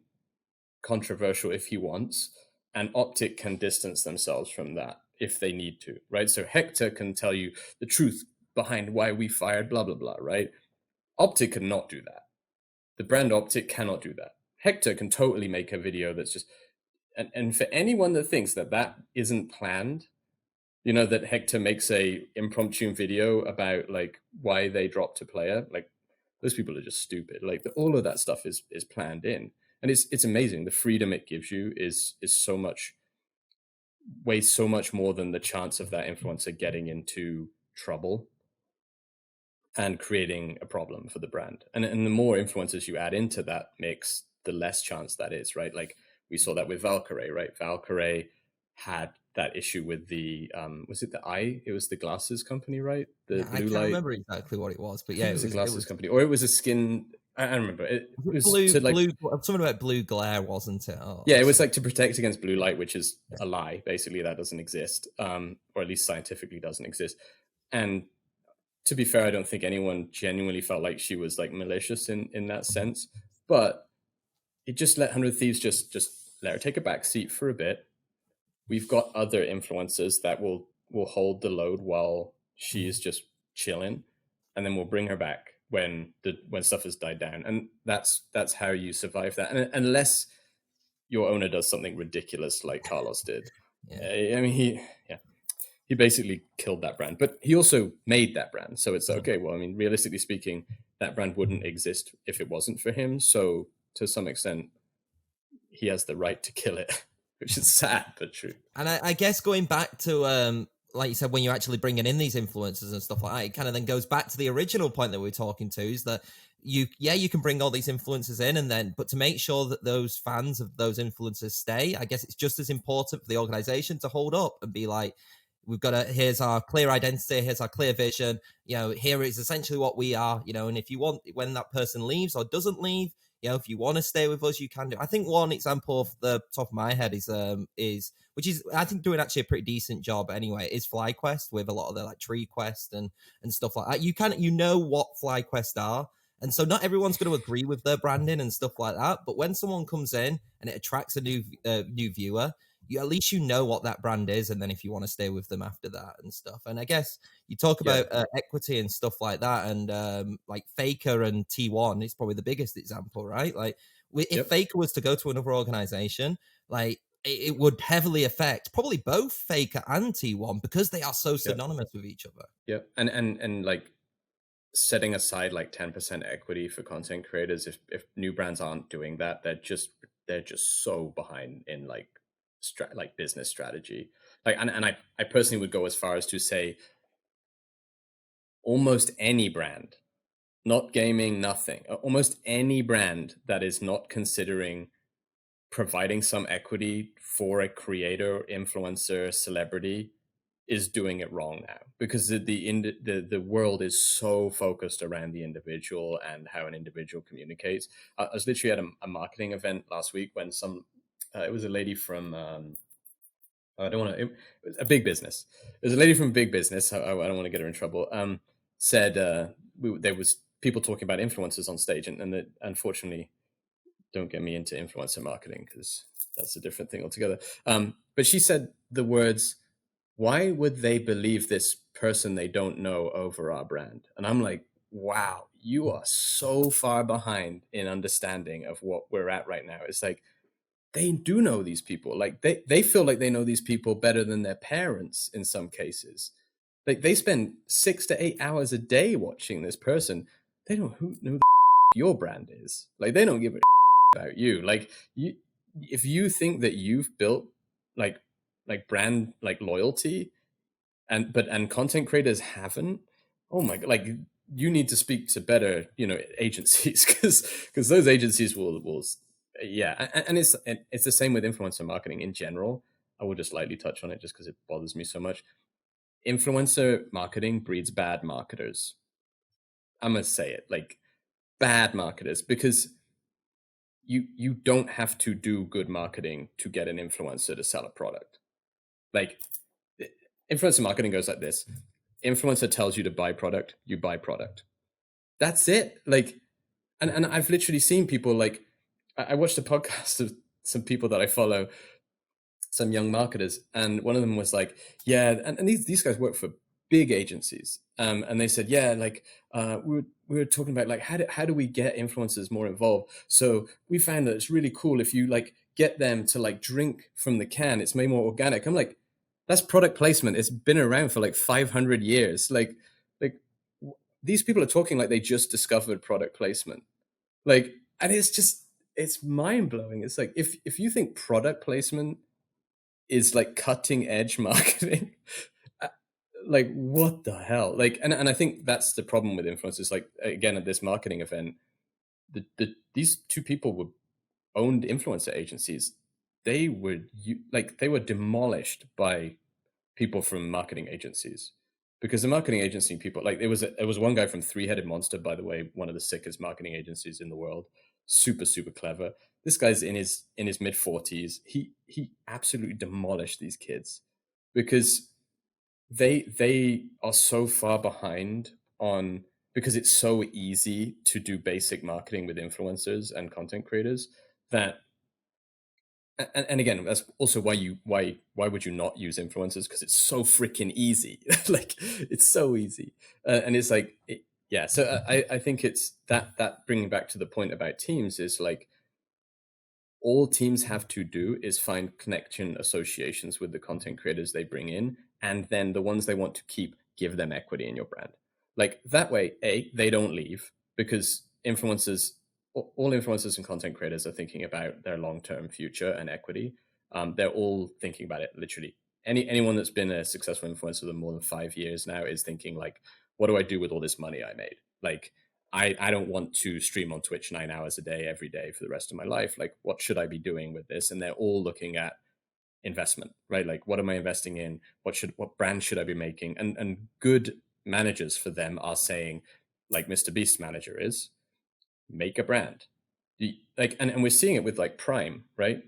controversial if he wants, and Optic can distance themselves from that if they need to, right? So Hector can tell you the truth behind why we fired blah blah blah, right? Optic cannot do that. The brand Optic cannot do that. Hector can totally make a video that's just, and for anyone that thinks that that isn't planned, you know, that Hector makes a impromptu video about like why they dropped a player, like those people are just stupid. Like all of that stuff is planned in, and it's amazing. The freedom it gives you is so much, weighs so much more than the chance of that influencer getting into trouble and creating a problem for the brand. And the more influencers you add into that mix, the less chance that is, right? Like we saw that with Valkyrie, right? Valkyrie had that issue with the was it the eye? It was the glasses company, right? The Yeah, blue I can't light. remember exactly what it was, but I yeah, think it was a glasses company, or it was a skin. I don't remember. It was to like something about blue glare, wasn't it? yeah, it was like to protect against blue light, which is a lie. Basically, that doesn't exist, or at least scientifically doesn't exist. And to be fair, I don't think anyone genuinely felt like she was like malicious in that sense. But it just let 100 Thieves just let her take a back seat for a bit. We've got other influencers that will hold the load while she is just chilling, and then we'll bring her back when stuff has died down. And that's how you survive that. And unless your owner does something ridiculous like Carlos did. Yeah. I mean, he basically killed that brand, but he also made that brand. So it's okay. Well, I mean, realistically speaking, that brand wouldn't exist if it wasn't for him. So to some extent, he has the right to kill it, which is sad but true. And I guess going back to like you said, when you're actually bringing in these influencers and stuff like that, it kind of then goes back to the original point that we were talking to, is that you can bring all these influencers in, and then but to make sure that those fans of those influencers stay, I guess it's just as important for the organization to hold up and be like, we've got here's our clear identity, here's our clear vision, you know, here is essentially what we are, you know, and if you want, when that person leaves or doesn't leave, you know, if you want to stay with us, you can do. I think one example off the top of my head is which is I think doing actually a pretty decent job anyway, is FlyQuest, with a lot of the like Tree Quest and stuff like that. You know what FlyQuest are. And so not everyone's going to agree with their branding and stuff like that. But when someone comes in and it attracts a new viewer, at least you know what that brand is, and then if you want to stay with them after that and stuff. And I guess you talk about equity and stuff like that, and like Faker and T1 is probably the biggest example, right? Like if Faker was to go to another organization, like it would heavily affect probably both Faker and T1 because they are so synonymous with each other. Yep. And like setting aside like 10% equity for content creators, if new brands aren't doing that, they're just so behind in like business strategy. Like and I personally would go as far as to say almost any brand, not gaming, nothing, almost any brand that is not considering providing some equity for a creator, influencer, celebrity is doing it wrong now, because the world is so focused around the individual and how an individual communicates. I was literally at a marketing event last week when it was a lady from I don't want to. It was a big business. There's a lady from a big business. I don't want to get her in trouble. Said there was people talking about influencers on stage, and unfortunately, don't get me into influencer marketing because that's a different thing altogether. But she said the words, "Why would they believe this person they don't know over our brand?" And I'm like, wow, you are so far behind in understanding of what we're at right now. It's like, they do know these people. Like they feel like they know these people better than their parents in some cases. Like they spend 6 to 8 hours a day watching this person. They don't know who your brand is. Like they don't give a about you. Like if you think that you've built like brand like loyalty, and content creators haven't, oh my god, like you need to speak to better, agencies, because those agencies will and it's the same with influencer marketing in general. I will just lightly touch on it just because it bothers me so much. Influencer marketing breeds bad marketers. I'm gonna say it, like bad marketers, because you don't have to do good marketing to get an influencer to sell a product. Like influencer marketing goes like this: influencer tells you to buy product, you buy product. That's it. Like, and I've literally seen people like, I watched a podcast of some people that I follow, some young marketers, and one of them was like, yeah, and these guys work for big agencies, and they said, yeah, like we were talking about like how do we get influencers more involved? So we found that it's really cool if you like get them to like drink from the can. It's made more organic. I'm like, that's product placement. It's been around for like 500 years. Like these people are talking like they just discovered product placement. Like, and it's mind blowing. It's like if you think product placement is like cutting edge marketing, uh, like what the hell? Like, and I think that's the problem with influencers. Like again, at this marketing event, these two people were owned influencer agencies. They were they were demolished by people from marketing agencies, because the marketing agency people, like there was one guy from Three Headed Monster, by the way, one of the sickest marketing agencies in the world, super clever. This guy's in his mid 40s. He absolutely demolished these kids because they are so far behind on, because it's so easy to do basic marketing with influencers and content creators that, and again, that's also why would you not use influencers? Because it's so freaking easy. Like it's so easy, and it's like yeah. So I think it's that bringing back to the point about teams is like all teams have to do is find connection associations with the content creators they bring in, and then the ones they want to keep, give them equity in your brand. Like that way, they don't leave, because influencers, all influencers and content creators are thinking about their long-term future and equity. They're all thinking about it literally. Anyone that's been a successful influencer for more than 5 years now is thinking like, what do I do with all this money I made? Like, I don't want to stream on Twitch 9 hours a day, every day for the rest of my life. Like, what should I be doing with this? And they're all looking at investment, right? Like, what am I investing in? What brand should I be making? And good managers for them are saying, like Mr. Beast's manager is, make a brand. Like, and we're seeing it with like Prime, right?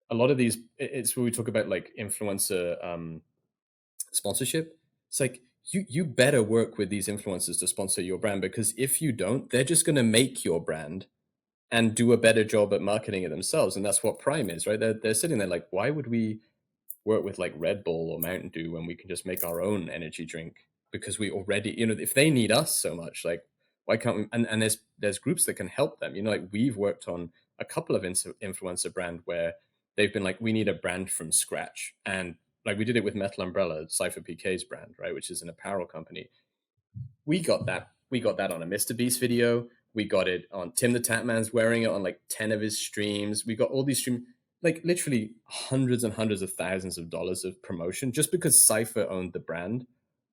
A lot of these, it's where we talk about like influencer sponsorship. It's like you better work with these influencers to sponsor your brand, because if you don't, they're just going to make your brand and do a better job at marketing it themselves. And that's what Prime is, right? They're sitting there like, why would we work with like Red Bull or Mountain Dew when we can just make our own energy drink? Because we already, if they need us so much, like why can't we? And there's groups that can help them. Like we've worked on a couple of influencer brand where they've been like, we need a brand from scratch, and like we did it with Metal Umbrella, Cypher PK's brand, right, which is an apparel company. We got that on a Mr. Beast video. We got it on Tim the Tatman's wearing it on like 10 of his streams. We got all these streams, like literally hundreds and hundreds of thousands of dollars of promotion just because Cypher owned the brand,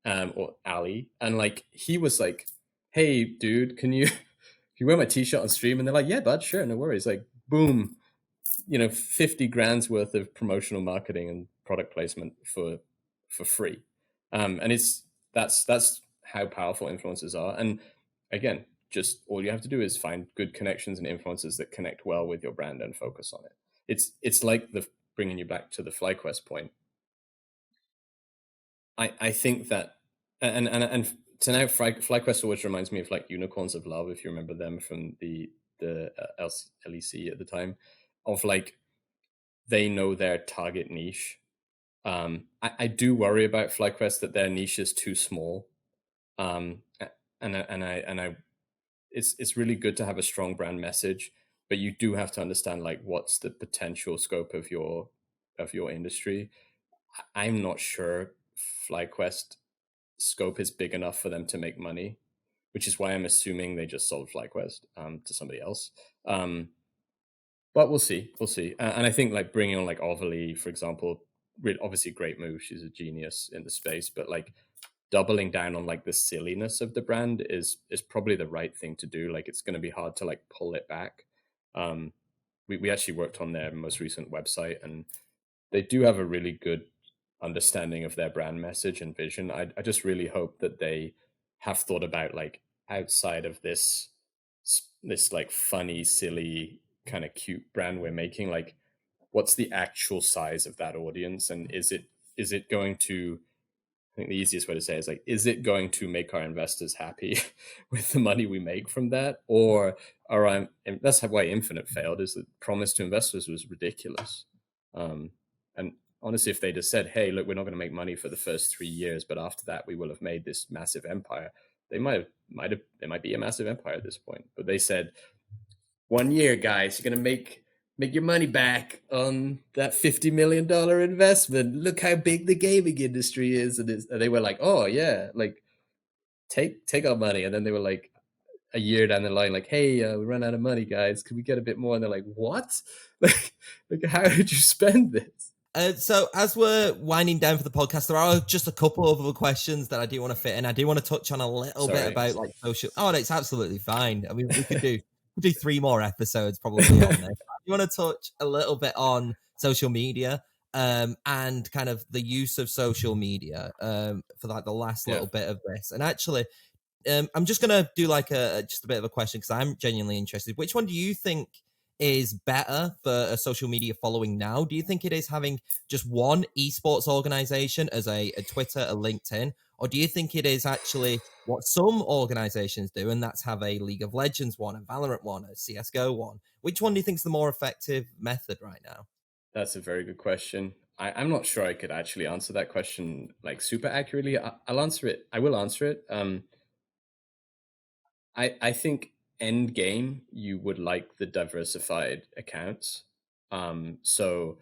or Ali. And like he was like, hey dude, can you you wear my t-shirt on stream? And they're like, yeah bud, sure, no worries. Like boom, 50 grand's worth of promotional marketing and product placement for free. And that's how powerful influencers are. And again, just all you have to do is find good connections and influencers that connect well with your brand and focus on it. It's like the bringing you back to the FlyQuest point. I think that, and to now, FlyQuest always reminds me of like Unicorns of Love, if you remember them from the LEC at the time, of like they know their target niche. I do worry about FlyQuest that their niche is too small, and I it's really good to have a strong brand message, but you do have to understand like what's the potential scope of your industry. I'm not sure FlyQuest scope is big enough for them to make money, which is why I'm assuming they just sold FlyQuest to somebody else. But we'll see. And I think like bringing on like Overly, for example, obviously great move. She's a genius in the space, but like doubling down on like the silliness of the brand is probably the right thing to do. Like it's going to be hard to like pull it back. We actually worked on their most recent website, and they do have a really good understanding of their brand message and vision. I just really hope that they have thought about like outside of this like funny, silly, kind of cute brand we're making, like what's the actual size of that audience, and is it going to, I think the easiest way to say it is like, is it going to make our investors happy with the money we make from that? Or that's why Infinite failed, is the promise to investors was ridiculous. And honestly, if they just said, hey, look, we're not going to make money for the first 3 years, but after that, we will have made this massive empire, they might be a massive empire at this point. But they said, 1 year, guys, you're going to make your money back on that $50 million investment. Look how big the gaming industry is. And they were like, oh, yeah, like, take our money. And then they were like, a year down the line, like, hey, we ran out of money, guys. Could we get a bit more? And they're like, what? like, how did you spend this? So as we're winding down for the podcast, there are just a couple of other questions that I do want to fit in. I do want to touch on a little bit about like social. Oh, no, it's absolutely fine. I mean, we could do 3 more episodes probably on this. You want to touch a little bit on social media and kind of the use of social media for like the last little bit of this. And actually, I'm just gonna do like just a bit of a question because I'm genuinely interested. Which one do you think is better for a social media following now? Do you think it is having just one esports organization as a Twitter, a LinkedIn, or do you think it is actually what some organizations do, and that's have a League of Legends one, a Valorant one, a CS:GO one? Which one do you think is the more effective method right now? That's a very good question. I'm not sure I could actually answer that question like super accurately. I'll answer it. I will answer it. I think end game you would like the diversified accounts. So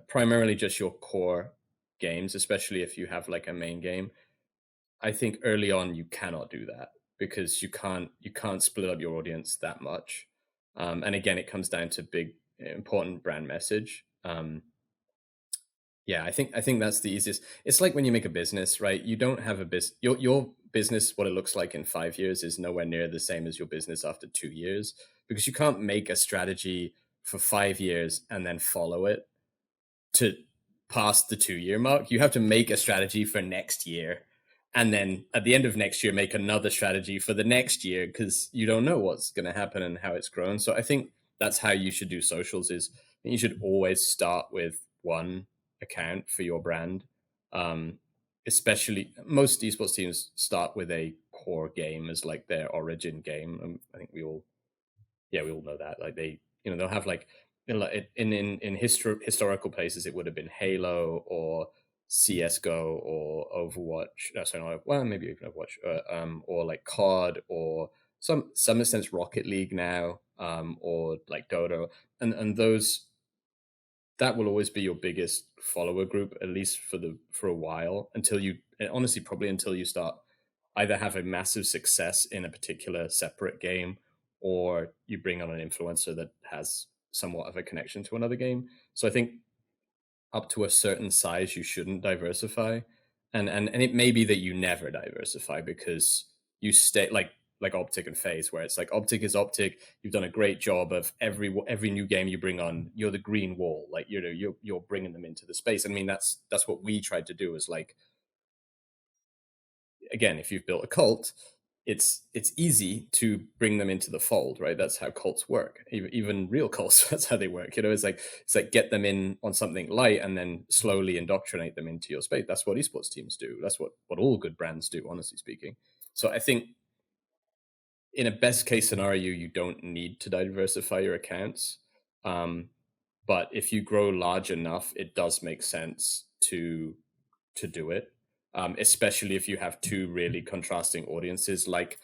primarily just your core games, especially if you have like a main game. I think early on you cannot do that because you can't split up your audience that much. And again, it comes down to big important brand message. Yeah, I think that's the easiest. It's like when you make a business, right? You don't have a business. Your business, what it looks like in 5 years, is nowhere near the same as your business after 2 years because you can't make a strategy for 5 years and then follow it to past the 2 year mark. You have to make a strategy for next year. And then at the end of next year, make another strategy for the next year because you don't know what's going to happen and how it's grown. So I think that's how you should do socials is you should always start with one account for your brand. Especially most esports teams start with a core game as like their origin game. I think we all know that. Like they'll have like historical places it would have been Halo or CS:GO or Overwatch. No, sorry, well, maybe even Overwatch, or like COD or some sense Rocket League now, or like Dota, and those that will always be your biggest follower group, at least for a while, until you honestly probably until you start either have a massive success in a particular separate game or you bring on an influencer that has somewhat of a connection to another game. So I think up to a certain size you shouldn't diversify. And it may be that you never diversify because you stay like Optic and FaZe, where it's like Optic is Optic. You've done a great job of every new game you bring on, you're the green wall. Like you're bringing them into the space. I mean, that's what we tried to do. Is like, again, if you've built a cult, it's easy to bring them into the fold, right? That's how cults work. Even real cults, that's how they work. It's like get them in on something light and then slowly indoctrinate them into your space. That's what esports teams do. That's what all good brands do, honestly speaking. So I think in a best case scenario, you don't need to diversify your accounts. But if you grow large enough, it does make sense to do it. Especially if you have two really contrasting audiences, like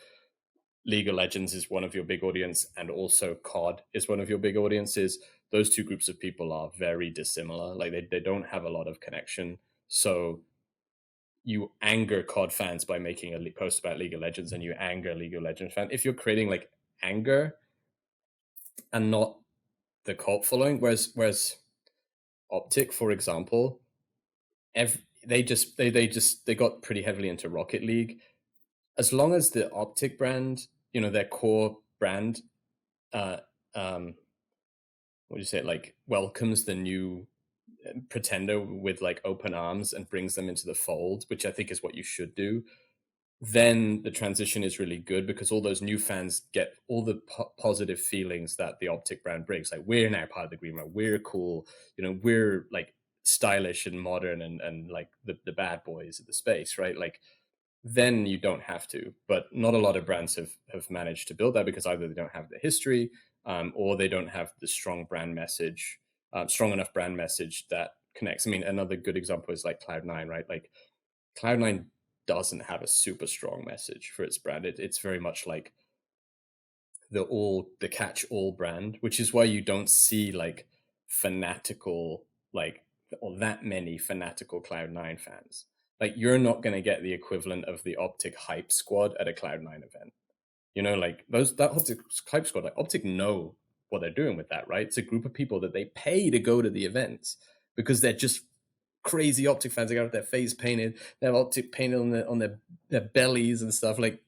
League of Legends is one of your big audience and also COD is one of your big audiences. Those two groups of people are very dissimilar. Like they don't have a lot of connection. So you anger COD fans by making a post about League of Legends, and you anger League of Legends fan. If you're creating like anger and not the cult following, whereas Optic, for example, they got pretty heavily into Rocket League. As long as the Optic brand, their core brand, uh, what do you say, like welcomes the new pretender with like open arms and brings them into the fold, which I think is what you should do, then the transition is really good because all those new fans get all the positive feelings that the Optic brand brings. Like, we're now part of the green room, we're cool, we're like stylish and modern and like the bad boys of the space, right? Like, then you don't have to. But not a lot of brands have managed to build that because either they don't have the history, or they don't have the strong enough brand message that connects. I mean, another good example is like Cloud9, right? Like Cloud9 doesn't have a super strong message for its brand. It's very much like the catch all brand, which is why you don't see like fanatical like or that many fanatical Cloud9 fans. Like you're not going to get the equivalent of the Optic hype squad at a Cloud9 event. You know, like that Optic hype squad, like Optic know what they're doing with that, right? It's a group of people that they pay to go to the events because they're just crazy Optic fans. They got their face painted, they have Optic painted on their bellies and stuff. Like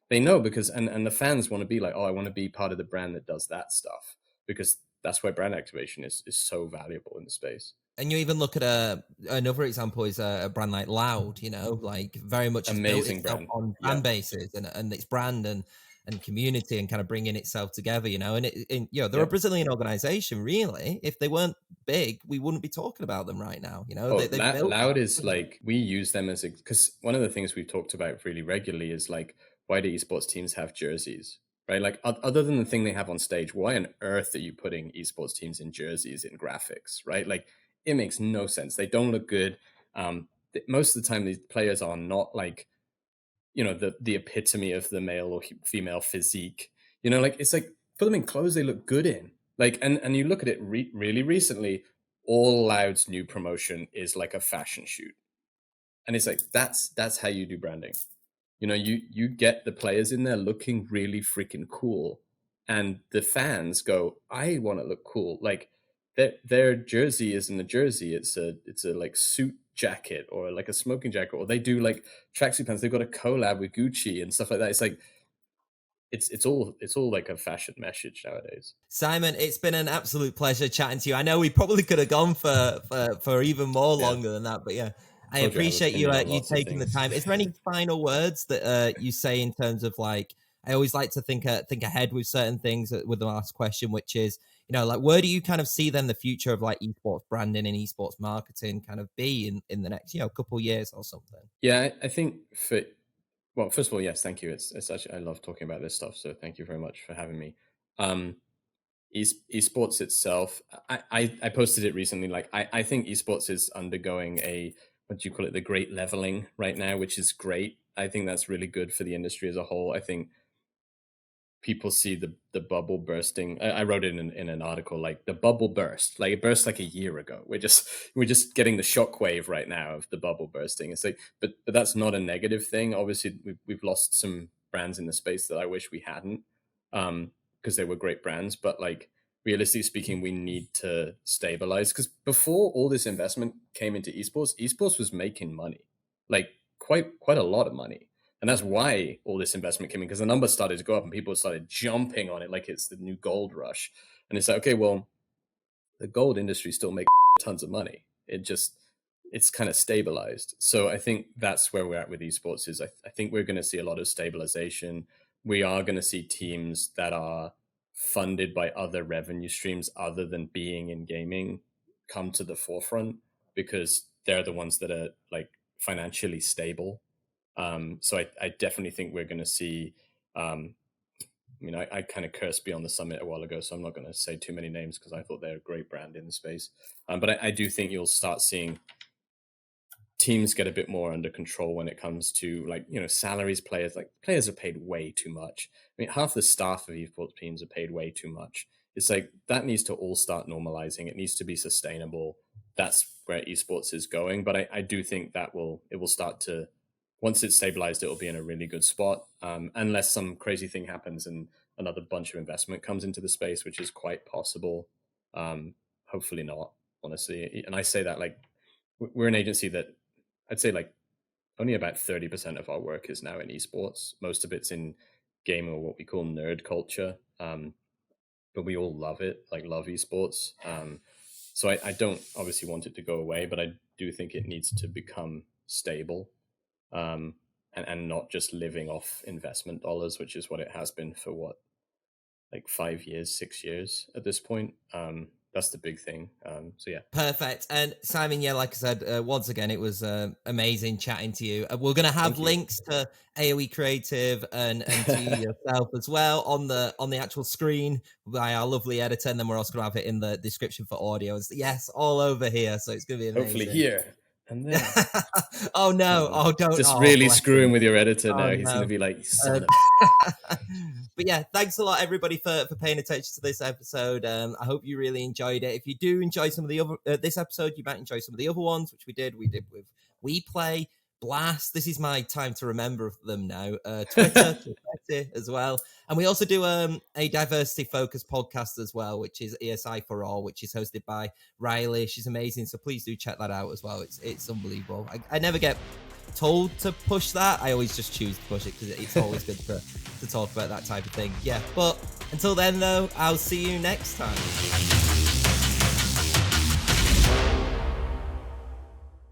they know because and the fans want to be like, oh, I want to be part of the brand that does that stuff because that's where brand activation is so valuable in the space. And you even look at another example is a brand like Loud, like very much has built Amazing itself brand. on Yeah. fan bases and its brand and community and kind of bringing itself together, and they're a Yep. Brazilian organization, really. If they weren't big, we wouldn't be talking about them right now. Oh, They've built Loud is that. like we use them as a because one of the things we've talked about really regularly is like why do esports teams have jerseys, right? Like other than the thing they have on stage, why on earth are you putting esports teams in jerseys in graphics, right? Like it makes no sense. They don't look good. Most of the time, these players are not like the epitome of the male or female physique. Like it's like put them in clothes they look good in. Like and you look at it really recently, all Loud's new promotion is like a fashion shoot, and it's like that's how you do branding. You get the players in there looking really freaking cool, and the fans go, I want to look cool. Like their jersey isn't a jersey; it's a like suit jacket or like a smoking jacket, or they do like tracksuit pants. They've got a collab with Gucci and stuff like that. It's like it's all like a fashion message nowadays. Simon, it's been an absolute pleasure chatting to you. I know we probably could have gone for even more Yeah, longer than that, but yeah, I told you I have appreciate you opinion on you lots of taking the things. time. Is there any final words that you say in terms of like? I always like to think ahead with certain things with the last question, which is like where do you kind of see then the future of like esports branding and esports marketing kind of be in the next couple years or something? Yeah, I think well, first of all, yes, thank you. It's actually I love talking about this stuff, so thank you very much for having me. Um, esports itself, I posted it recently. Like I think esports is undergoing a what do you call it, the great leveling right now, which is great. I think that's really good for the industry as a whole. I think people see the bubble bursting. I wrote it in an article, like the bubble burst, like it burst like a year ago. We're just getting the shockwave right now of the bubble bursting. It's like, but that's not a negative thing. Obviously, we've lost some brands in the space that I wish we hadn't, because they were great brands. But like realistically speaking, we need to stabilize because before all this investment came into esports was making money, like quite a lot of money, and that's why all this investment came in because the numbers started to go up and people started jumping on it like it's the new gold rush. And it's like, okay, well, the gold industry still makes tons of money. It's kind of stabilized. So I think that's where we're at with esports is I think we're going to see a lot of stabilization. We are going to see teams that are funded by other revenue streams other than being in gaming come to the forefront because they're the ones that are like financially stable. So I definitely think we're going to see. I kind of cursed Beyond the Summit a while ago, so I'm not going to say too many names because I thought they're a great brand in the space. But I do think you'll start seeing teams get a bit more under control when it comes to like salaries. Players are paid way too much. I mean, half the staff of esports teams are paid way too much. It's like that needs to all start normalizing. It needs to be sustainable. That's where esports is going. But I do think that it will start to, once it's stabilized, it'll be in a really good spot. Unless some crazy thing happens and another bunch of investment comes into the space, which is quite possible. Hopefully not, honestly. And I say that like we're an agency that I'd say like only about 30% of our work is now in esports. Most of it's in gaming or what we call nerd culture. But we all love it, like love esports. So I don't obviously want it to go away, but I do think it needs to become stable, and not just living off investment dollars, which is what it has been for what, like 5 years, 6 years at this point. that's the big thing. So yeah. Perfect. And Simon, yeah, like I said, once again, it was amazing chatting to you. We're going to have links to AoE Creative and to you yourself as well on the actual screen by our lovely editor, and then we're also going to have it in the description for audio. Yes, all over here, so it's going to be amazing. Hopefully here and there. Oh no! Oh, don't! Just oh, really screwing with your editor now. Oh, He's no. going to be like, son of. But yeah, thanks a lot, everybody, for paying attention to this episode. I hope you really enjoyed it. If you do enjoy some of the other this episode, you might enjoy some of the other ones, which we did. We did with We Play, Blast. This is my time to remember them now. Twitter as well. And we also do a diversity focused podcast as well, which is ESI for All, which is hosted by Riley. She's amazing. So please do check that out as well. It's unbelievable. I never get told to push that. I always just choose to push it because it's always good to talk about that type of thing. Yeah, but until then though, I'll see you next time.